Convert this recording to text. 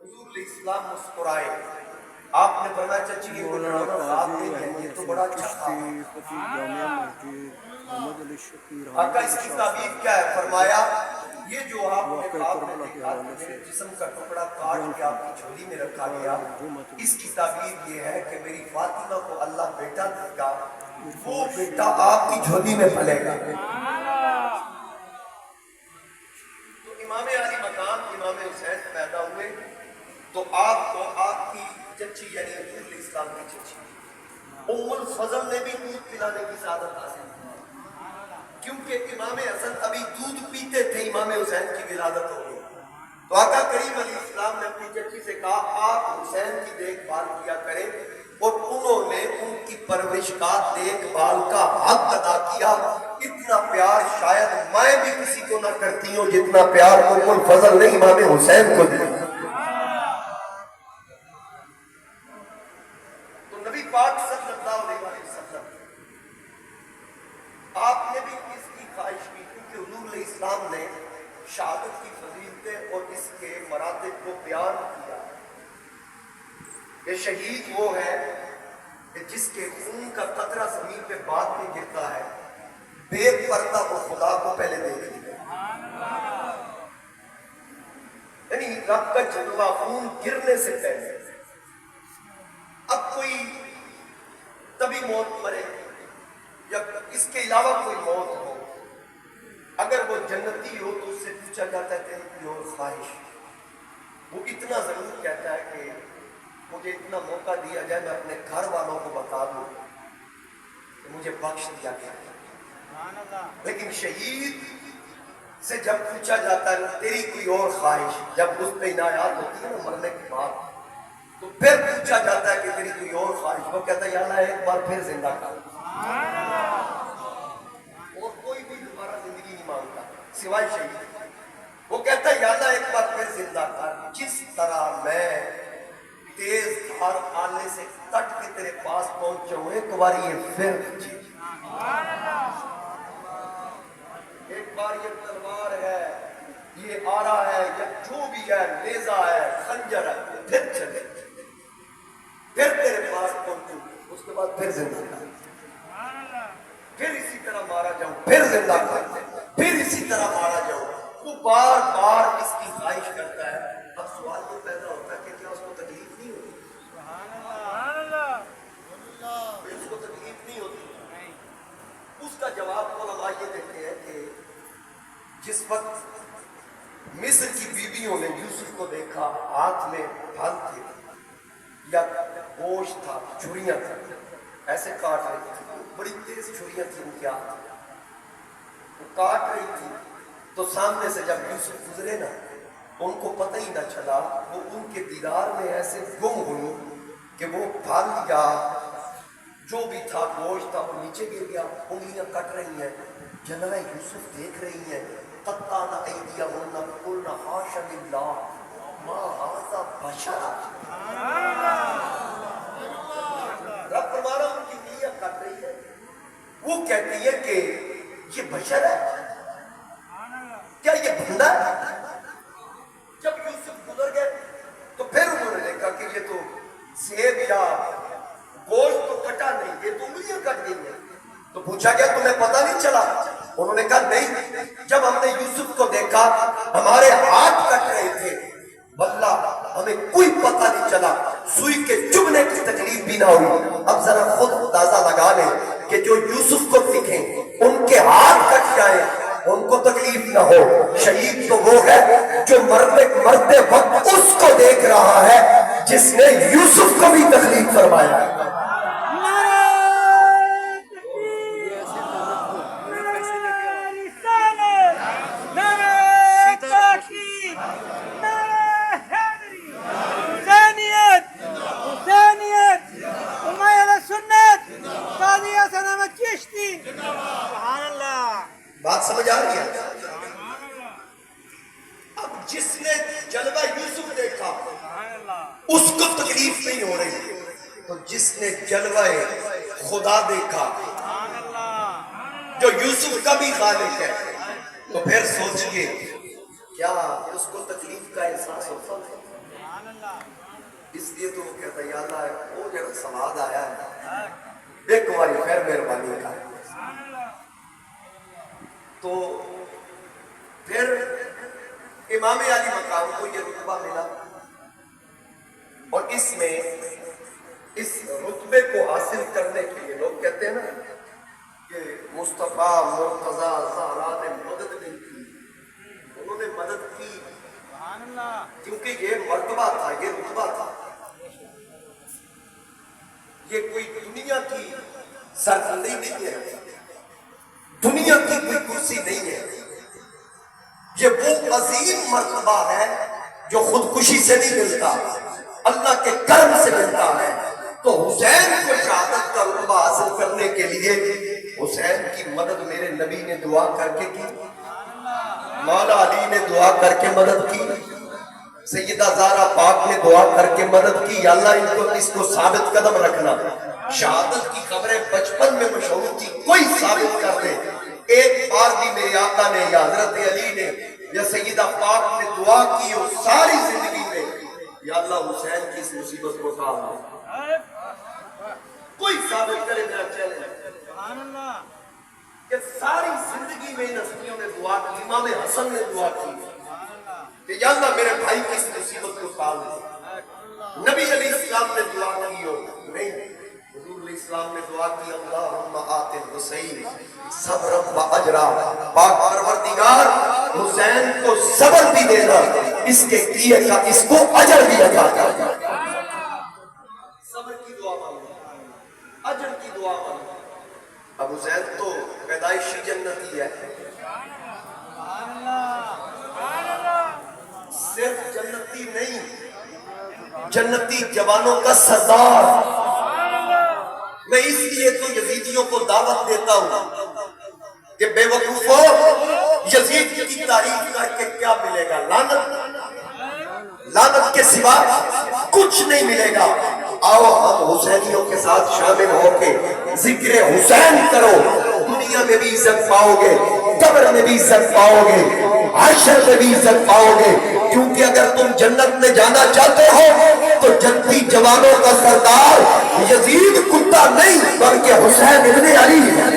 حضور علیہ السلام مسکرائے. آپ نے فرمایا چچی یہ کوئی بڑا خواب نہیں ہے, یہ تو بڑا اچھا خواب ہے. آقا اس کی تعبیر کیا ہے؟ فرمایا یہ جو آپ نے خواب میں دیکھا کہ میرے جسم کا ٹکڑا کاٹ کے آپ کی جھولی میں رکھا گیا, اس کی تعبیر یہ ہے کہ میری فاطمہ کو اللہ بیٹا دے گا, وہ بیٹا آپ کی جھولی میں پلے گا. تو امام علی مقام امام حسین پیدا ہوئے تو آپ کو آپ کی چچی یعنی حضور علیہ السلام کی چچی ام الفضل نے بھی دودھ پلانے کی سعادت حاصل کی, کیونکہ امام حسن ابھی دودھ پیتے تھے, امام حسین کی ولادت ہو گئی. تو آقا کریم علیہ السلام نے اپنی چچی سے کہا آپ حسین کی دیکھ بھال کیا کریں, اور انہوں نے ان کی پرورش کا دیکھ بھال کا حق ادا کیا. اتنا پیار شاید میں بھی کسی کو نہ کرتی ہوں جتنا پیار ام الفضل نے امام حسین کو دیا. تو نبی پاک صلی اللہ علیہ وسلم آپ نے بھی اس کی خواہش کی, کیونکہ حضور علیہ السلام نے شہادت کی فضیلتیں اور اس کے مراتب کو بیان کیا. یہ شہید وہ ہے کہ جس کے خون کا قطرہ زمین پہ بعد میں گرتا ہے, بے پردہ وہ خدا کو پہلے دیکھ لیا. یعنی رب کا جلوہ خون گرنے سے پہلے. اب کوئی تبھی موت مرے یا اس کے علاوہ کوئی موت ہو, اگر وہ جنتی ہو تو اس سے پوچھا جاتا ہے تیری کوئی اور خواہش. وہ اتنا ضرور کہتا ہے کہ مجھے اتنا موقع دیا جائے میں اپنے گھر والوں کو بتا دوں کہ مجھے بخش دیا گیا. لیکن شہید سے جب پوچھا جاتا ہے تیری کوئی اور خواہش, جب اس پہ عنایات ہوتی ہے نا مرنے کے بعد, تو پھر پوچھا جاتا ہے کہ تیری کوئی اور خواہش, وہ کہتا ہے یا اللہ ایک بار پھر زندہ کر. اور کوئی بھی دوبارہ زندگی نہیں مانگتا سوائے شہید. وہ کہتا ہے یا اللہ ایک بار پھر زندہ کر, جس طرح میں تیز دھار آنے سے کٹ کے تیرے پاس پہنچا ہوں, ایک بار یہ پھر جی, ایک بار یہ تلوار ہے, یہ آرا ہے, یا جو بھی ہے, نیزہ ہے, خنجر ہے, پھر چلے, پھر تیرے پاس پہنچوں, اس کے بعد پھر زندہ کر, پھر اسی طرح مارا جاؤں, پھر زندہ کر, پھر اسی طرح مارا جاؤں. وہ بار بار اس کی خواہش کرتا ہے. اب سوال یہ پیدا ہوتا ہے کہ کیا اس کو تکلیف نہیں ہوتی؟ اس کو تکلیف نہیں ہوتی. اس کا جواب علماء یہ دیتے ہیں کہ جس وقت مصر کی بیویوں نے یوسف کو دیکھا, ہاتھ میں پھل تھے یا گوشت تھا, چھریاں تھیں, ایسے کاٹ رہی تھی, بڑی تیز چھریاں تھیں ان کے ہاتھ, وہ کاٹ رہی تھی. تو سامنے سے جب یوسف گزرے نا, ان کو پتہ ہی نہ چلا, وہ ان کے دیدار میں ایسے گم ہوئی کہ وہ پھل یا جو بھی تھا گوشت تھا وہ نیچے گر گیا. انگلیاں کٹ رہی ہیں, جناب یوسف دیکھ رہی ہیں, قطعن ایدیہن قلن حاش للہ ما ھذا بشر. رب فرما رہا ان کی انگلیاں کٹ رہی ہے, وہ کہتی ہے کہ یہ بشر ہے, کیا یہ بندہ ہے؟ جب یوسف گزر گئے تو پھر انہوں نے دیکھا کہ یہ تو سیب یا گوشت تو کٹا نہیں, یہ تو انگلیاں کٹ گئی ہیں. تو پوچھا گیا تمہیں پتہ نہیں چلا؟ انہوں نے کہا نہیں, جب ہم نے یوسف کو دیکھا ہمارے ہاتھ کٹ رہے تھے, واللہ ہمیں کوئی پتہ نہیں چلا, سوئی کے چبھنے کی تکلیف بھی نہ ہوئی. اب ذرا خود اندازہ لگا لیں کہ جو یوسف کو دکھیں ان کے ہاتھ کٹ جائیں ان کو تکلیف نہ ہو. شہید تو وہ ہے جو مرتے وقت اس کو دیکھ رہا ہے جس نے یوسف کو بھی تکلیف فرمایا. بات سمجھ آ رہی ہے؟ اب جس نے جلوہ یوسف دیکھا اس کو تکلیف نہیں ہو رہی, تو جس نے جلوہ خدا دیکھا جو یوسف کا بھی خالق ہے, تو پھر سوچئے کیا اس کو تکلیف کا احساس ہوتا ہے؟ اس لیے تو وہ کہتا ہے یا اللہ وہ جڑا سواد آیا ہے ایک باری خیر مہربانی کا. تو پھر امام علی مقام کو یہ رتبہ ملا اور اس میں اس رتبے کو حاصل کرنے کے لیے لوگ کہتے ہیں نا کہ مصطفیٰ مرتضیٰ زہرا نے مدد نہیں کی. انہوں نے مدد کی کیونکہ یہ مرتبہ تھا, یہ رتبہ تھا, یہ کوئی دنیا کی سربلندی نہیں ہے, دنیا کی کوئی کرسی نہیں ہے. یہ وہ عظیم مرتبہ ہے جو خودکشی سے نہیں ملتا, اللہ کے کرم سے ملتا ہے. تو حسین کو شہادت کا رتبہ حاصل کرنے کے لیے حسین کی مدد میرے نبی نے دعا کر کے کی, مولا علی نے دعا کر کے مدد کی, سیدہ زہرا پاک نے دعا کر کے مدد کی. یا اللہ اس کو ثابت قدم رکھنا. شہادت کی خبریں بچپن میں مشہور تھی, کوئی ثابت کر دے. ایک بار بھی میرے آقا نے یا حضرت علی نے یا سیدہ پاک نے دعا کی اور ساری زندگی میں یا اللہ حسین کی اس مصیبت کو کام دے, کوئی ثابت کرے میرا چیلنج کہ ساری زندگی میں ان ہستیوں نے دعا کی. امام حسن نے دعا کی کہ یا اللہ میرے بھائی کی اس مصیبت کو کام دے. نبی علیہ السلام نے دعا کی ہو نہیں, حضور علیہ السلام نے دعا کی اللہم آت الحسین صبرا و اجرا, پاک پروردگار حسین کو صبر بھی دینا, اس کے کیے کا اس کو اجر بھی عطا کرنا. صبر کی دعا مانگو, اجر کی دعا مانگو. اب حسین تو پیدائشی جنتی ہے, صرف جنتی نہیں, جنتی جوانوں کا سردار. میں اس لیے تو یزیدیوں کو دعوت دیتا ہوں کہ بے وقوفو یزید کی تعریف کر کے کیا ملے گا؟ لعنت, لعنت کے سوا کچھ نہیں ملے گا. آؤ ہم حسینیوں کے ساتھ شامل ہو کے ذکر حسین کرو, دنیا میں بھی عزت پاؤ گے, قبر میں بھی عزت پاؤ گے, حشر میں بھی عزت پاؤ گے. کیونکہ اگر تم جنت میں جانا چاہتے ہو تو جنتی جوانوں کا سردار یزید کتا نہیں بلکہ حسین ابن علی ہے.